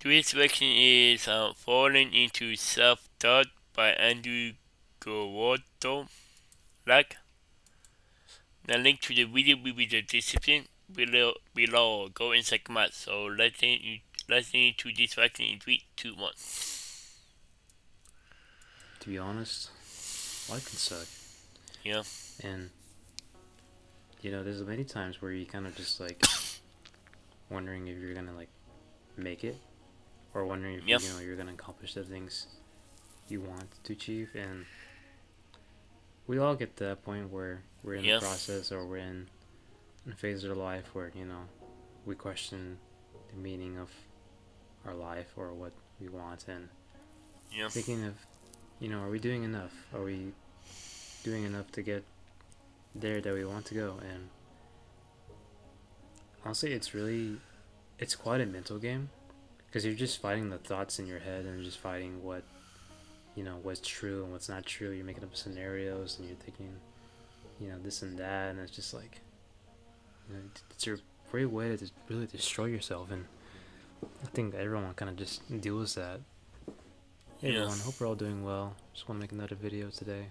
Today's selection is Falling into Self-Doubt by Andrew Gawato. Like, the link to the video will be the description below. Go and check them out. So let's into this selection in 3, 2, 1. To be honest, life can suck. Yeah. And, there's many times where you kind of just like wondering if you're gonna like make it, or wondering if Yeah. you're gonna accomplish the things you want to achieve. And we all get to that point where we're in the Yeah. process, or we're in a phase of our life where, we question the meaning of our life or what we want, and Yeah. thinking of, are we doing enough? Are we doing enough to get there that we want to go? And honestly, it's quite a mental game, because you're just fighting the thoughts in your head, and just fighting what's true and what's not true. You're making up scenarios, and you're thinking, this and that, and it's just like, it's a great way to just really destroy yourself. And I think everyone kind of just deals with that. Hey Yeah. everyone, hope we're all doing well. Just want to make another video today,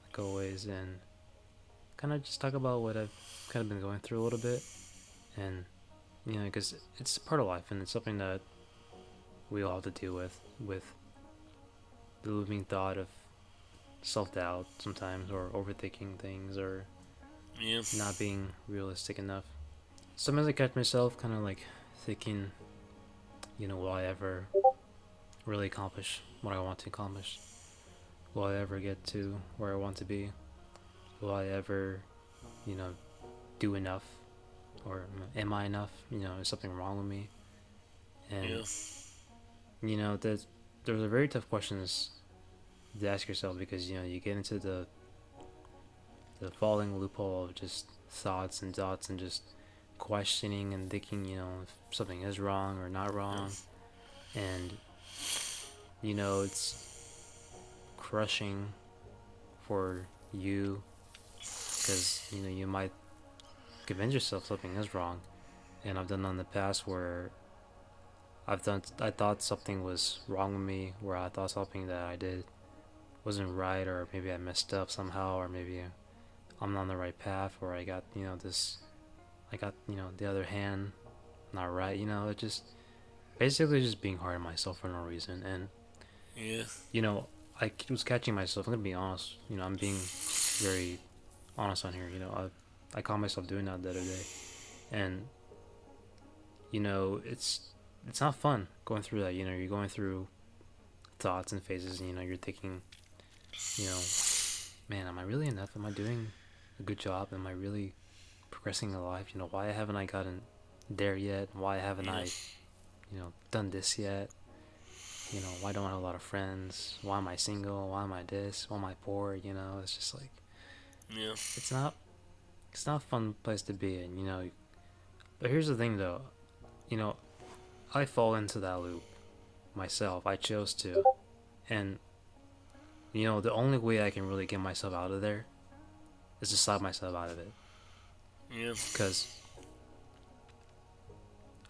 like always, and kind of just talk about what I've kind of been going through a little bit. And because it's part of life, and it's something that we all have to deal with the looming thought of self-doubt sometimes, or overthinking things, or Yeah. not being realistic enough. Sometimes I catch myself kind of like thinking, will I ever really accomplish what I want to accomplish? Will I ever get to where I want to be? Will I ever, you know, do enough? Or am I enough? Is something wrong with me? And, Yeah. those are very tough questions to ask yourself, because, you get into the falling loophole of just thoughts and dots, and just questioning and thinking, if something is wrong or not Yeah. wrong. And, it's crushing for you, because, you might convince yourself something is wrong. And I've done that in the past, where I thought something was wrong with me, where I thought something that I did wasn't right, or maybe I messed up somehow, or maybe I'm not on the right path, or I got, the other hand not right. It just basically just being hard on myself for no reason. And, Yeah. you know, I was catching myself. I'm gonna be honest. I'm being very honest on here. I caught myself doing that the other day, and it's not fun going through that. You're going through thoughts and phases. And, you're thinking, you know, man, am I really enough? Am I doing a good job? Am I really progressing in life? Why haven't I gotten there yet? Why haven't Yeah. I, done this yet? Why don't I have a lot of friends? Why am I single? Why am I this? Why am I poor? It's just like, Yeah. it's not it's not a fun place to be in. But here's the thing, though. You know, I fall into that loop myself. I chose to, and the only way I can really get myself out of there is to slap myself out of it. Yeah. Because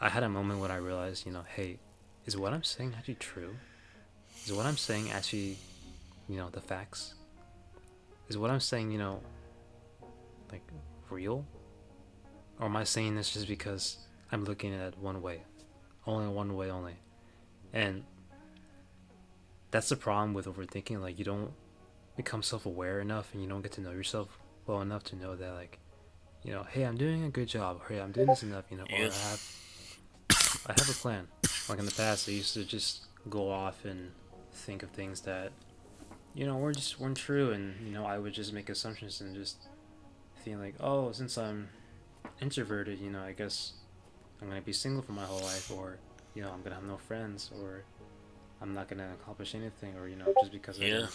I had a moment when I realized, hey, is what I'm saying actually true? Is what I'm saying actually, the facts? Is what I'm saying, like, real? Or am I saying this just because I'm looking at it one way? Only one way only. And that's the problem with overthinking. Like, you don't become self-aware enough, and you don't get to know yourself well enough to know that, like, hey, I'm doing a good job. Hey, I'm doing this enough, or Yeah. I have a plan. Like in the past, I used to just go off and think of things that, weren't true. And, I would just make assumptions, and just think like, oh, since I'm introverted, I guess I'm going to be single for my whole life, or, I'm going to have no friends, or I'm not going to accomplish anything, or, just because I Yeah. didn't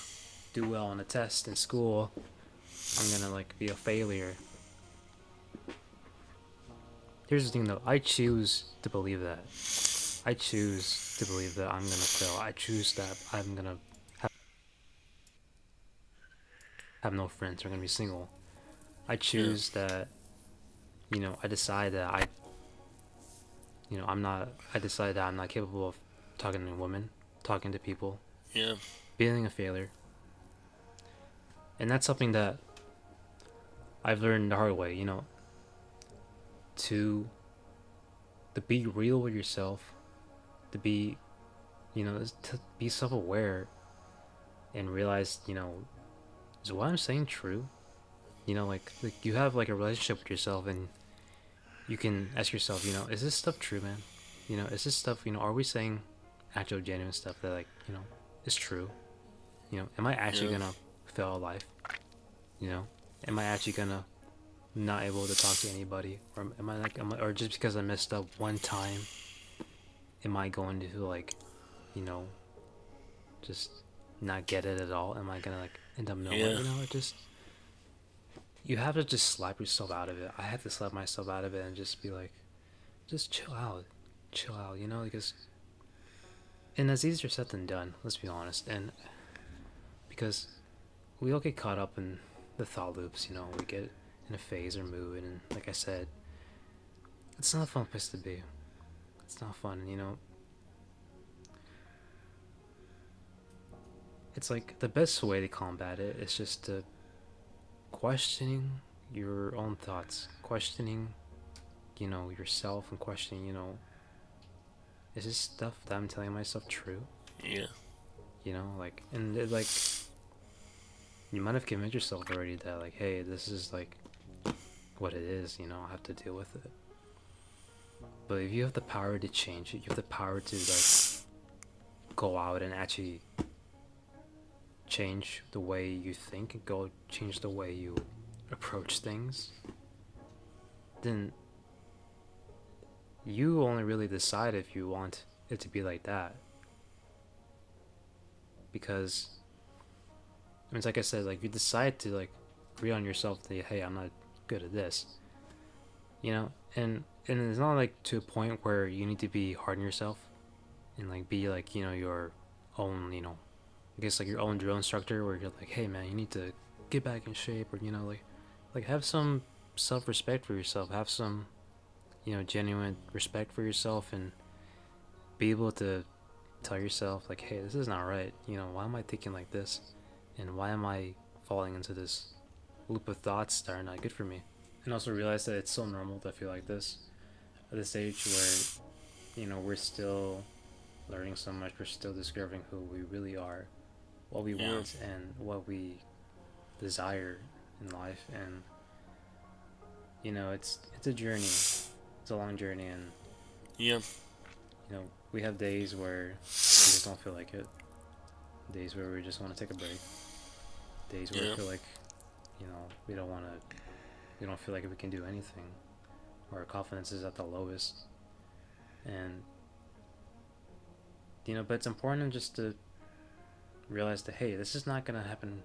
do well on a test in school, I'm going to, like, be a failure. Here's the thing, though. I choose to believe that. I choose to believe that I'm going to fail. I choose that I'm going to have no friends, or I'm going to be single. I Yeah. choose that, I decide that I decided that I'm not capable of talking to women, talking to people, Yeah. being a failure. And that's something that I've learned the hard way, to to be real with yourself, to be, to be self-aware and realize, is what I'm saying true? Like you have like a relationship with yourself, and you can ask yourself, is this stuff true, man? Is this stuff, are we saying actual genuine stuff that like, is true? Am I actually Yeah. gonna fail at life? You know, am I actually gonna not able to talk to anybody, or or just because I messed up one time, am I going to like, you know, just not get it at all? Am I gonna like end up nowhere? Yeah. It just you have to just slap yourself out of it. I had to slap myself out of it and just be like, just chill out, because and that's easier said than done. Let's be honest, and because we all get caught up in the thought loops, we get in a phase or mood, and like I said, it's not a fun place to be. It's not fun, It's like the best way to combat it is just to questioning your own thoughts, questioning, yourself, and questioning, is this stuff that I'm telling myself true? Yeah. Like, and it, like, you might have convinced yourself already that, like, hey, this is like what it is, I have to deal with it. But if you have the power to change it, you have the power to, like, go out and actually change the way you think and go change the way you approach things, then you only really decide if you want it to be like that. Because I mean, it's like I said, like, you decide to like agree on yourself that, hey, I'm not good at this, and it's not like to a point where you need to be hard on yourself and like be like, your own, I guess like your own drill instructor, where you're like, hey man, you need to get back in shape, or like have some self-respect for yourself, have some, genuine respect for yourself, and be able to tell yourself like, hey, this is not right. Why am I thinking like this, and why am I falling into this loop of thoughts that are not good for me? And also realize that it's so normal to feel like this at this age where, we're still learning so much, we're still discovering who we really are, what we Yeah. want, and what we desire in life. And it's a journey, it's a long journey, and Yeah. we have days where we just don't feel like it, days where we just want to take a break, days where I Yeah. feel like, we don't want to, we don't feel like we can do anything, or our confidence is at the lowest. And but it's important just to realize that, hey, this is not gonna happen.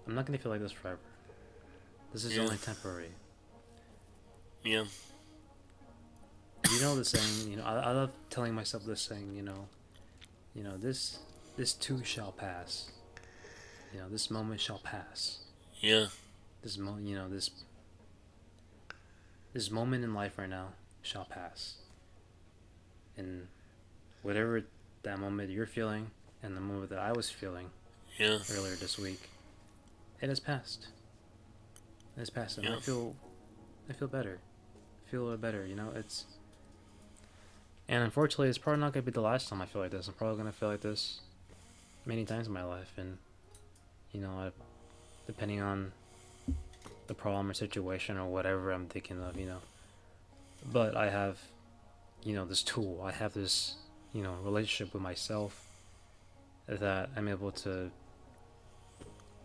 I'm not gonna feel like this forever. This is Yeah. only temporary. Yeah. The saying. I love telling myself this saying. This too shall pass. This moment shall pass. Yeah. This moment, this moment in life right now shall pass. And whatever that moment you're feeling and the moment that I was feeling Yeah. earlier this week, it has passed. It has passed, and Yeah. I feel better. I feel a little better. It's and unfortunately, it's probably not gonna be the last time I feel like this. I'm probably gonna feel like this many times in my life, and depending on the problem or situation or whatever I'm thinking of, But I have, this tool. I have this, relationship with myself that I'm able to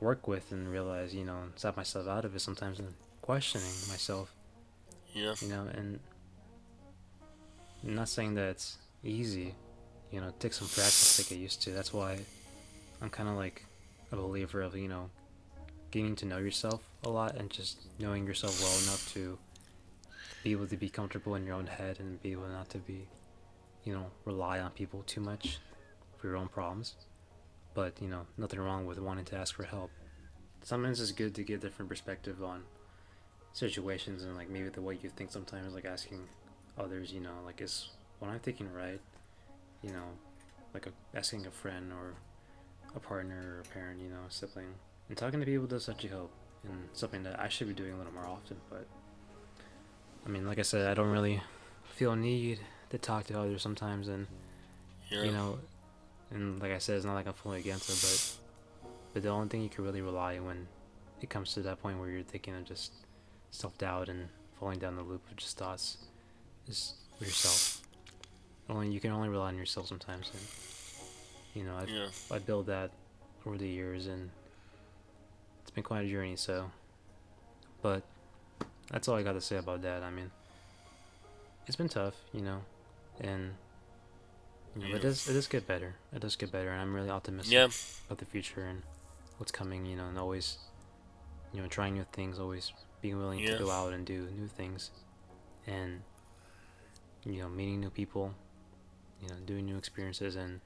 work with and realize, stop myself out of it sometimes and questioning myself, Yeah. and I'm not saying that it's easy, it takes some practice to get used to. That's why I'm kind of like a believer of, getting to know yourself a lot and just knowing yourself well enough to be able to be comfortable in your own head and be able not to be, rely on people too much for your own problems. But, nothing wrong with wanting to ask for help. Sometimes it's good to get different perspective on situations and like maybe the way you think sometimes, like asking others, like, is when I'm thinking right, you know, like asking a friend or a partner or a parent, a sibling, and talking to people does actually help, and something that I should be doing a little more often. But I mean, like I said, I don't really feel a need to talk to others sometimes, and you Yeah, know, and like I said, it's not like I'm fully against it, but the only thing you can really rely on when it comes to that point where you're thinking of just self doubt and falling down the loop of just thoughts is yourself. Only you can only rely on yourself sometimes, and yeah, I built that over the years, and it's been quite a journey. So, but that's all I got to say about that. I mean, it's been tough, and but yeah, it does get better. It does get better, and I'm really optimistic yeah, about the future and what's coming. And always trying new things, always being willing to yeah, go out and do new things, and meeting new people, doing new experiences, and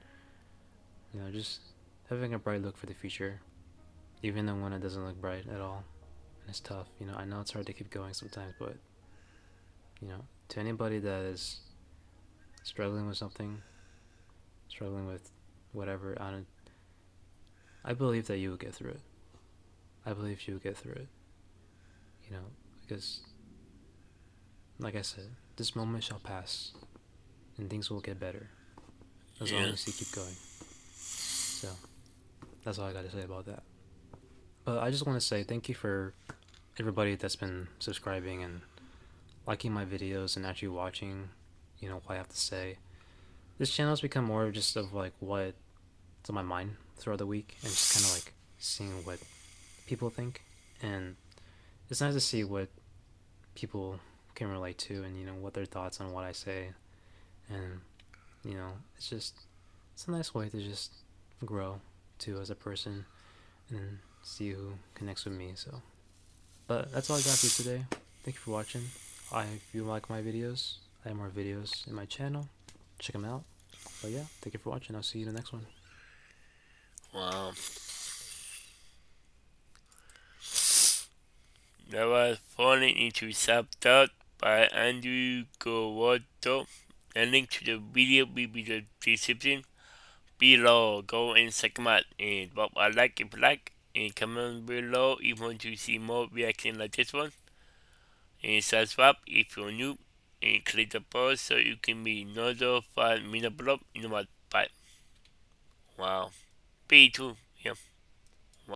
just having a bright look for the future, even though when it doesn't look bright at all, and it's tough. I know it's hard to keep going sometimes, but to anybody that is struggling with something, struggling with whatever, I believe that you will get through it. I believe you will get through it. You know, because like I said, this moment shall pass, and things will get better as long yeah. as you keep going. So that's all I got to say about that. But I just want to say thank you for everybody that's been subscribing and liking my videos and actually watching, what I have to say. This channel has become more just of like what's on my mind throughout the week and just kind of like seeing what people think. And it's nice to see what people can relate to and, what their thoughts on what I say. And, it's a nice way to just grow too as a person and see who connects with me. So, but that's all I got for you today. Thank you for watching. If you like my videos, I have more videos in my channel. Check them out. But yeah, thank you for watching. I'll see you in the next one. Wow. That was Falling into Self-Doubt by Andrew Gowato. The link to the video will be the description below. Go and check them out and drop a like if you like and comment below if you want to see more reaction like this one. And subscribe if you're new and click the bell so you can be notified when I upload in about 5. Wow. P2. Yeah.